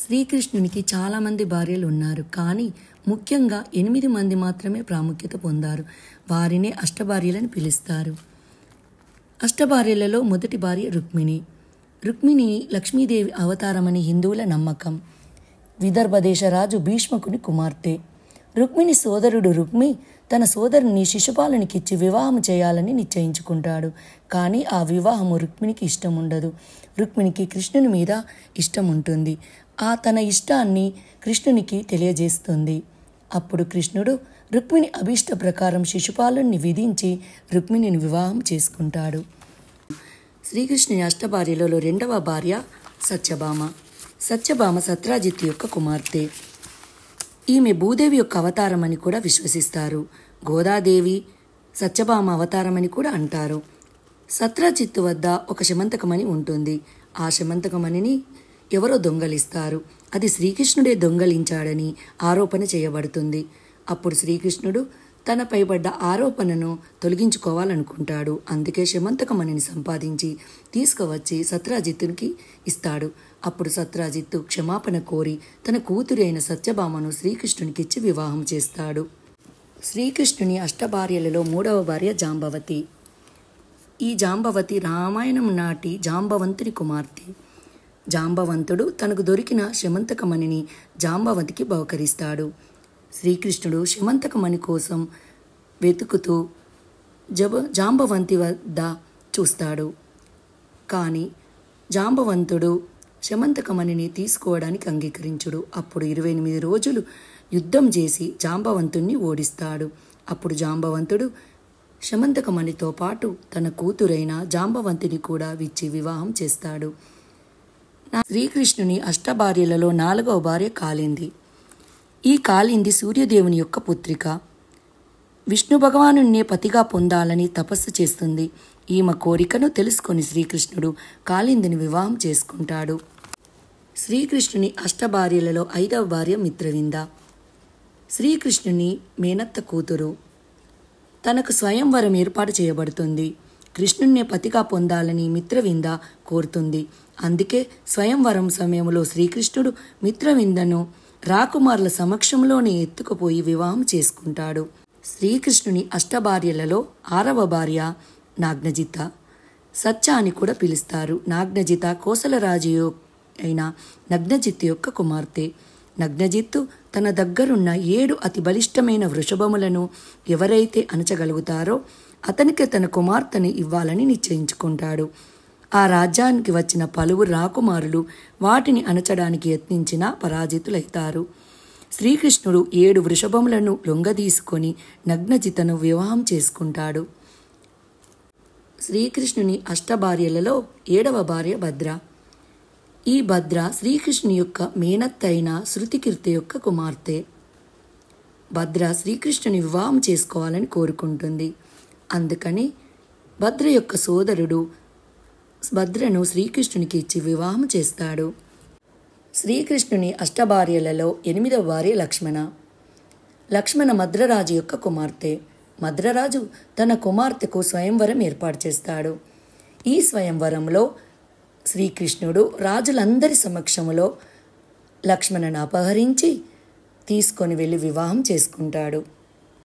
శ్రీకృష్ణునికి చాలామంది భార్యలు ఉన్నారు, కానీ ముఖ్యంగా 8 మంది మాత్రమే ప్రాముఖ్యత పొందారు. వారినే అష్టభార్యలని పిలుస్తారు. అష్టభార్యలలో మొదటి భార్య రుక్మిణి. రుక్మిణి లక్ష్మీదేవి అవతారమని హిందువుల నమ్మకం. విదర్భ దేశ రాజు భీష్మకుని కుమార్తె. రుక్మిణి సోదరుడు రుక్మి తన సోదరుని శిశుపాలునికిచ్చి వివాహం చేయాలని నిశ్చయించుకుంటాడు. కానీ ఆ వివాహము రుక్మిణికి ఇష్టం ఉండదు. రుక్మిణికి కృష్ణుని మీద ఇష్టం ఉంటుంది. తన ఇష్టాన్ని కృష్ణునికి తెలియజేస్తుంది. అప్పుడు కృష్ణుడు రుక్మిణి అభీష్ట ప్రకారం శిశుపాలుని విధించి రుక్మిణిని వివాహం చేసుకుంటాడు. శ్రీకృష్ణుని అష్టభార్యలలో రెండవ భార్య సత్యభామ. సత్యభామ సత్రాజిత్తు యొక్క కుమార్తె. ఈమె భూదేవి యొక్క అవతారం అని కూడా విశ్వసిస్తారు. గోదాదేవి సత్యభామ అవతారమని కూడా అంటారు. సత్రాజిత్తు వద్ద ఒక శమంతకమణి ఉంటుంది. ఆ శమంతకమణిని ఎవరో దొంగలిస్తారు. అది శ్రీకృష్ణుడే దొంగలించాడని ఆరోపణ చేయబడుతుంది. అప్పుడు శ్రీకృష్ణుడు తనపై పడ్డ ఆరోపణను తొలగించుకోవాలనుకుంటాడు. అందుకే శమంతకమణిని సంపాదించి తీసుకువచ్చి సత్రాజిత్తునికి ఇస్తాడు. అప్పుడు సత్రాజిత్తు క్షమాపణ కోరి తన కూతురి అయిన సత్యభామను శ్రీకృష్ణునికిచ్చి వివాహం చేస్తాడు. శ్రీకృష్ణుని అష్టభార్యలలో మూడవ భార్య జాంబవతి. ఈ జాంబవతి రామాయణం నాటి జాంబవంతుని కుమార్తె. జాంబవంతుడు తనకు దొరికిన శమంతకమణిని జాంబవతికి బహుకరిస్తాడు. శ్రీకృష్ణుడు శమంతకమణి కోసం వెతుకుతూ జాంబవంతి వద్ద చూస్తాడు. కానీ జాంబవంతుడు శమంతకమణిని తీసుకోవడానికి అంగీకరించుడు. అప్పుడు 28 రోజులు యుద్ధం చేసి జాంబవంతుణ్ణి ఓడిస్తాడు. అప్పుడు జాంబవంతుడు శమంతకమణితో పాటు తన కూతురైన జాంబవంతిని కూడా విచ్చి వివాహం చేస్తాడు. శ్రీకృష్ణుని అష్టభార్యలలో 4వ భార్య కాళింది. ఈ కాళింది సూర్యదేవుని యొక్క పుత్రిక. విష్ణు భగవానున్నే పతిగా పొందాలని తపస్సు చేస్తుంది. ఈమె కోరికను తెలుసుకొని శ్రీకృష్ణుడు కాళిందిని వివాహం చేసుకుంటాడు. శ్రీకృష్ణుని అష్టభార్యలలో 5వ భార్య మిత్రవింద. శ్రీకృష్ణుని మేనత్త కూతురు. తనకు స్వయంవరం ఏర్పాటు చేయబడుతుంది. కృష్ణున్నే పతిగా పొందాలని మిత్రవింద కోరుతుంది. అందుకే స్వయంవరం సమయంలో శ్రీకృష్ణుడు మిత్రవిందను రాకుమారుల సమక్షంలోనే ఎత్తుకుపోయి వివాహం చేసుకుంటాడు. శ్రీకృష్ణుని అష్టభార్యలలో 6వ భార్య నాగ్నజిత. సత్య అని కూడా పిలుస్తారు. నాగ్నజిత కోసలరాజు అయిన నగ్నజిత్తు యొక్క కుమార్తె. నగ్నజిత్తు తన దగ్గరున్న 7 అతి బలిష్టమైన వృషభములను ఎవరైతే అణచగలుగుతారో అతనికి తన కుమార్తెని ఇవ్వాలని నిశ్చయించుకుంటాడు. ఆ రాజ్యానికి వచ్చిన పలువురు రాకుమారులు వాటిని అణచడానికి యత్నించినా పరాజితులైతారు. శ్రీకృష్ణుడు 7 వృషభములను లొంగదీసుకొని నగ్నజితను వివాహం చేసుకుంటాడు. శ్రీకృష్ణుని అష్టభార్యలలో 7వ భార్య భద్ర. ఈ భద్ర శ్రీకృష్ణుని యొక్క మేనత్త అయిన శృతికీర్తి యొక్క కుమార్తె. భద్ర శ్రీకృష్ణుని వివాహం చేసుకోవాలని కోరుకుంటుంది. అందుకని భద్ర యొక్క సోదరుడు భద్రను శ్రీకృష్ణునికి ఇచ్చి వివాహం చేస్తాడు. శ్రీకృష్ణుని అష్టభార్యలలో 8వ భార్య లక్ష్మణ. లక్ష్మణ మద్రరాజు యొక్క కుమార్తె. మద్రరాజు తన కుమార్తెకు స్వయంవరం ఏర్పాటు చేస్తాడు. ఈ స్వయంవరంలో శ్రీకృష్ణుడు రాజులందరి సమక్షంలో లక్ష్మణను అపహరించి తీసుకొని వెళ్ళి వివాహం చేసుకుంటాడు.